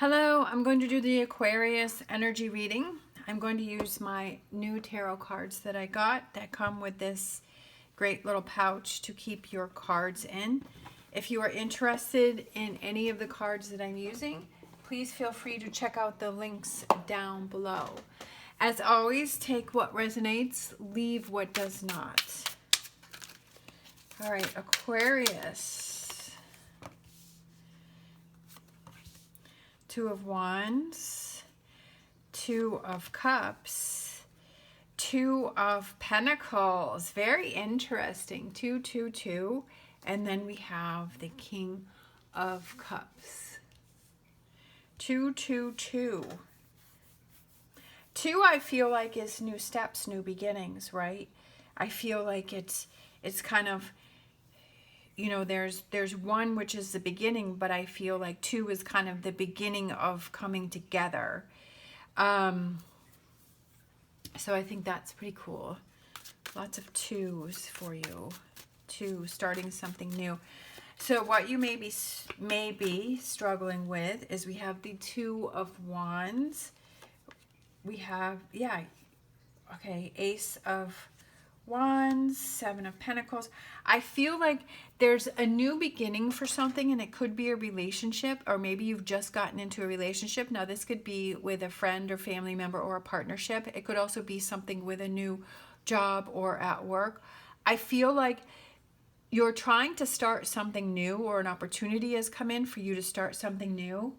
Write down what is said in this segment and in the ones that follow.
Hello, I'm going to do the Aquarius energy reading. I'm going to use my new tarot cards that I got that come with this great little pouch to keep your cards in. If you are interested in any of the cards that I'm using, please feel free to check out the links down below. As always, take what resonates, leave what does not. All right, Aquarius. Two of Wands, Two of Cups, Two of Pentacles. Very interesting. 2, 2, 2. And then we have the King of Cups. 2, 2, 2. 2, I feel like is new steps, new beginnings, right? I feel like it's kind of, you know, there's 1 which is the beginning, but I feel like 2 is kind of the beginning of coming together. So I think that's pretty cool. Lots of 2s for you. 2, starting something new. So what you may be struggling with is we have the 2 of Wands. We have, Ace of Wands, 7 of Pentacles. I feel like there's a new beginning for something, and it could be a relationship, or maybe you've just gotten into a relationship. Now this could be with a friend or family member or a partnership. It could also be something with a new job or at work. I feel like you're trying to start something new, or an opportunity has come in for you to start something new.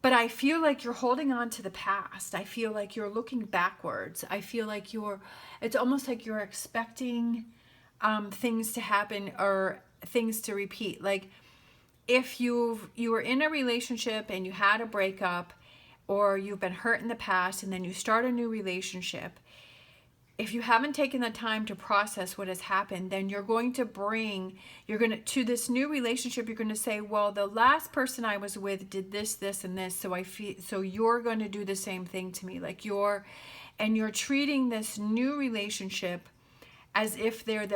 But I feel like you're holding on to the past. I feel like you're looking backwards. I feel like it's almost like you're expecting things to happen or things to repeat. Like if you were in a relationship and you had a breakup, or you've been hurt in the past and then you start a new relationship, if you haven't taken the time to process what has happened, then you're going to to this new relationship, you're going to say, well, the last person I was with did this, this, and this, so you're going to do the same thing to me. Like you're treating this new relationship as if they're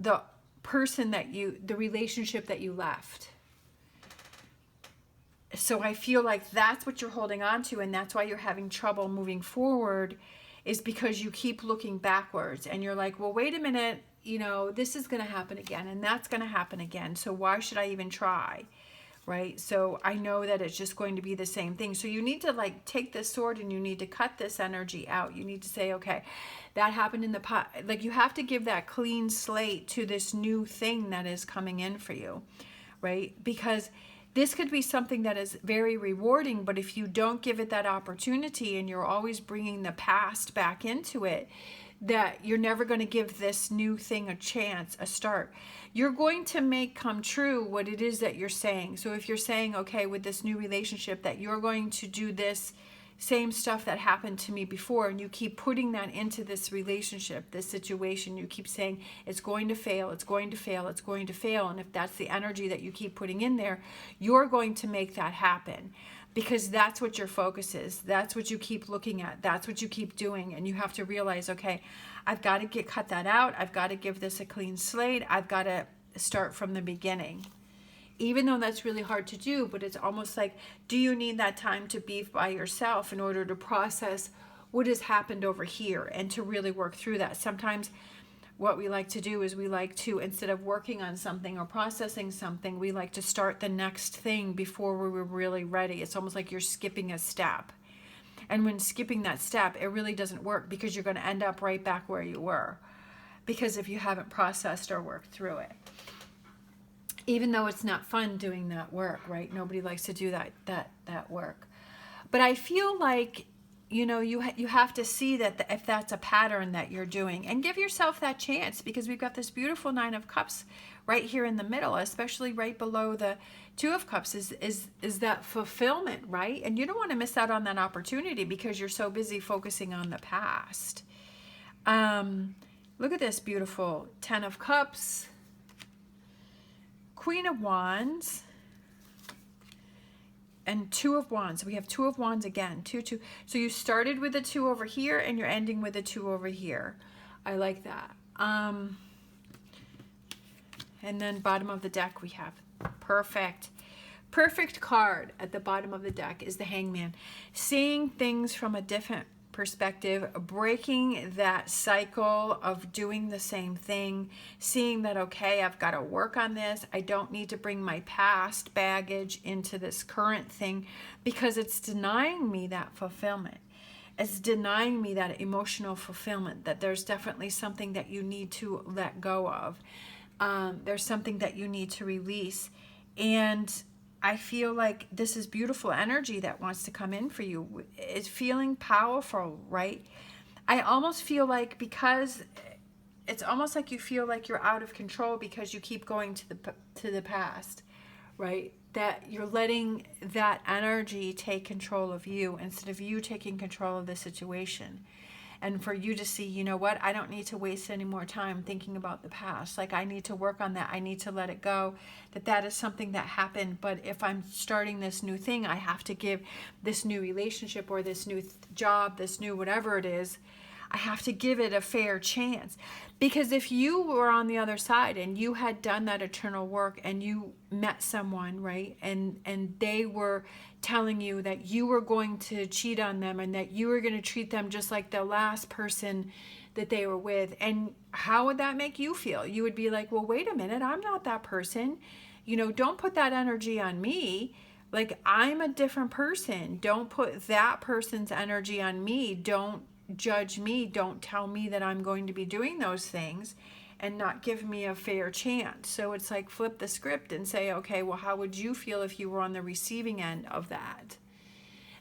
the person the relationship that you left. So I feel like that's what you're holding on to, and that's why you're having trouble moving forward, is because you keep looking backwards and you're like, well, wait a minute, you know, this is going to happen again and that's going to happen again. So why should I even try? Right? So I know that it's just going to be the same thing. So you need to like take this sword and you need to cut this energy out. You need to say, okay, that happened in the past. Like you have to give that clean slate to this new thing that is coming in for you, right? Because this could be something that is very rewarding, but if you don't give it that opportunity and you're always bringing the past back into it, that you're never going to give this new thing a chance, a start. You're going to make come true what it is that you're saying. So if you're saying, okay, with this new relationship, that you're going to do this same stuff that happened to me before, and you keep putting that into this relationship, this situation, you keep saying it's going to fail, it's going to fail, it's going to fail. And if that's the energy that you keep putting in there, you're going to make that happen, because that's what your focus is. That's what you keep looking at. That's what you keep doing. And you have to realize, okay, I've got to cut that out. I've got to give this a clean slate. I've got to start from the beginning. Even though that's really hard to do, but it's almost like, do you need that time to be by yourself in order to process what has happened over here and to really work through that? Sometimes what we like to do is we like to, instead of working on something or processing something, we like to start the next thing before we're really ready. It's almost like you're skipping a step. And when skipping that step, it really doesn't work, because you're going to end up right back where you were, because if you haven't processed or worked through it. Even though it's not fun doing that work, right? Nobody likes to do that work. But I feel like, you know, you have to see that if that's a pattern that you're doing, and give yourself that chance, because we've got this beautiful 9 of Cups right here in the middle, especially right below the 2 of Cups is that fulfillment, right? And you don't want to miss out on that opportunity because you're so busy focusing on the past. Look at this beautiful 10 of Cups, Queen of Wands, and 2 of Wands. We have 2 of Wands again. 2, 2. So you started with the 2 over here and you're ending with the 2 over here. I like that. And then bottom of the deck we have perfect perfect card at the bottom of the deck is the Hangman. Seeing things from a different perspective, breaking that cycle of doing the same thing, seeing that, okay, I've got to work on this. I don't need to bring my past baggage into this current thing because it's denying me that fulfillment. It's denying me that emotional fulfillment, that there's definitely something that you need to let go of. There's something that you need to release. And I feel like this is beautiful energy that wants to come in for you. It's feeling powerful, right? I almost feel like, because it's almost like you feel like you're out of control because you keep going to the past, right? That you're letting that energy take control of you instead of you taking control of the situation. And for you to see, you know what, I don't need to waste any more time thinking about the past. Like, I need to work on that. I need to let it go. That is something that happened. But if I'm starting this new thing, I have to give this new relationship or this new job, this new whatever it is, I have to give it a fair chance. Because if you were on the other side and you had done that eternal work and you met someone, right, and they were telling you that you were going to cheat on them and that you were going to treat them just like the last person that they were with, and how would that make you feel? You would be like, well, wait a minute, I'm not that person. You know, don't put that energy on me. Like, I'm a different person. Don't put that person's energy on me. Don't judge me. Don't tell me that I'm going to be doing those things and not give me a fair chance. So it's like, flip the script and say, okay, well, how would you feel if you were on the receiving end of that?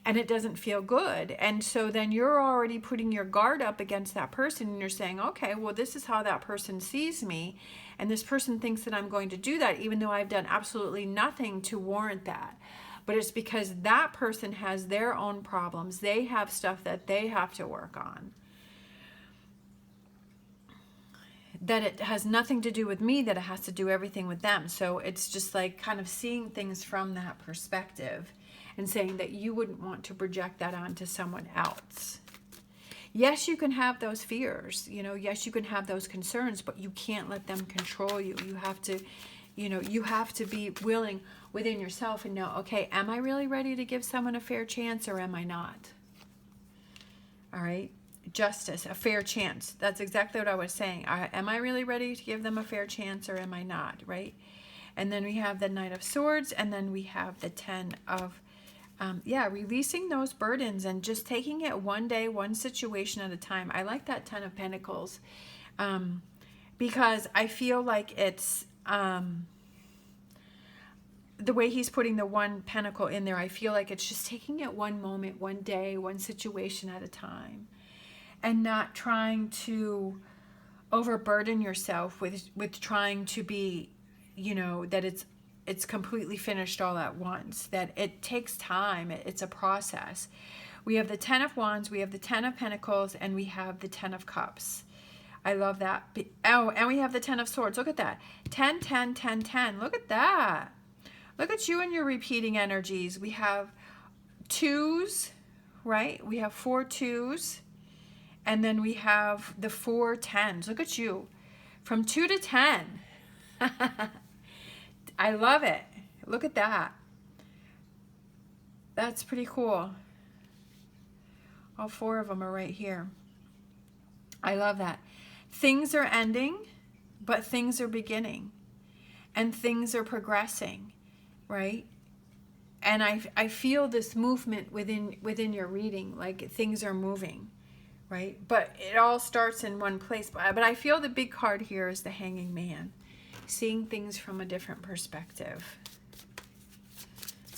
And it doesn't feel good. And so then you're already putting your guard up against that person, and you're saying, okay, well, this is how that person sees me, and this person thinks that I'm going to do that even though I've done absolutely nothing to warrant that. But it's because that person has their own problems. They have stuff that they have to work on. That it has nothing to do with me, that it has to do everything with them. So it's just like kind of seeing things from that perspective and saying that you wouldn't want to project that onto someone else. Yes, you can have those fears, you know, yes, you can have those concerns, but you can't let them control you. You have to, you know, you have to be willing within yourself and know, okay, am I really ready to give someone a fair chance or am I not? All right. Justice, a fair chance. That's exactly what I was saying. Am I really ready to give them a fair chance or am I not? Right. And then we have the Knight of Swords, and then we have the Ten of, releasing those burdens and just taking it one day, one situation at a time. I like that Ten of Pentacles because I feel like it's, the way he's putting the one pentacle in there, I feel like it's just taking it one moment, one day, one situation at a time, and not trying to overburden yourself with trying to be, you know, that it's completely finished all at once, that it takes time. It's a process. We have the Ten of Wands, we have the Ten of Pentacles, and we have the Ten of Cups. I love that. Oh, and we have the Ten of Swords. Look at that. 10, 10, 10, 10. Look at that. Look at you and your repeating energies. We have twos, right? We have 4 twos. And then we have the 4 tens. Look at you. From 2 to 10. I love it. Look at that. That's pretty cool. All 4 of them are right here. I love that. Things are ending, but things are beginning. And things are progressing. Right? And I feel this movement within your reading, like things are moving, right? But it all starts in one place. But I feel the big card here is the Hanging Man, seeing things from a different perspective.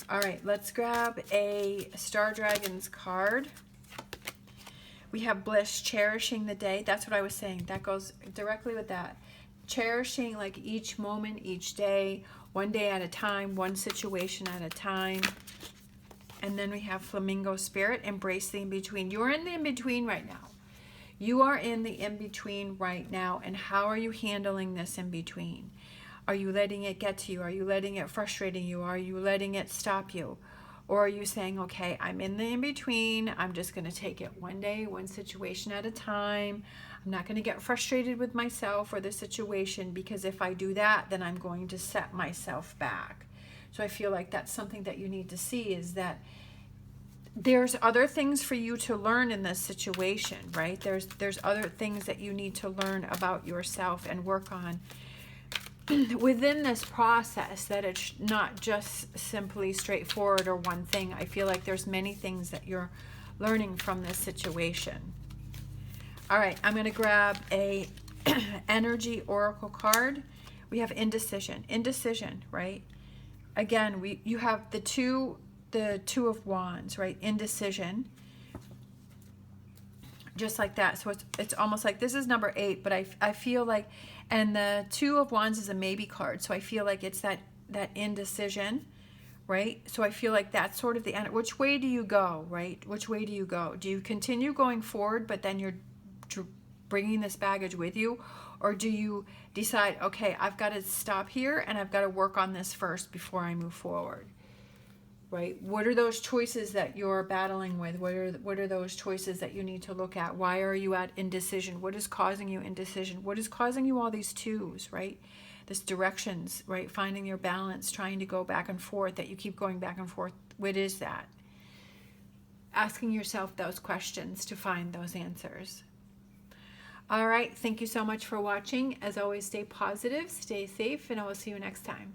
All right, let's grab a Star Dragons card. We have bliss, cherishing the day. That's what I was saying. That goes directly with that. Cherishing like each moment, each day, one day at a time, one situation at a time. And then we have Flamingo Spirit, embrace the in-between. You're in the in-between right now. You are in the in-between right now. And how are you handling this in-between? Are you letting it get to you? Are you letting it frustrating you? Are you letting it stop you? Or are you saying, okay, I'm in the in-between. I'm just going to take it one day, one situation at a time. I'm not going to get frustrated with myself or the situation, because if I do that, then I'm going to set myself back. So I feel like that's something that you need to see, is that there's other things for you to learn in this situation, right? There's other things that you need to learn about yourself and work on within this process, that it's not just simply straightforward or one thing. I feel like there's many things that you're learning from this situation. All right, I'm going to grab a energy oracle card. We have indecision. Indecision, right? Again, you have the two of wands, right? Indecision. Just like that. So it's almost like this is number 8, but I feel like, and the 2 of wands is a maybe card. So I feel like it's that indecision, right? So I feel like that's sort of the end. Which way do you go, right? Which way do you go? Do you continue going forward, but then you're bringing this baggage with you? Or do you decide, okay, I've got to stop here and I've got to work on this first before I move forward? Right? What are those choices that you're battling with? What are those choices that you need to look at? Why are you at indecision? What is causing you indecision? What is causing you all these twos, right? This directions, right? Finding your balance, trying to go back and forth, that you keep going back and forth. What is that? Asking yourself those questions to find those answers. All right. Thank you so much for watching. As always, stay positive, stay safe, and I will see you next time.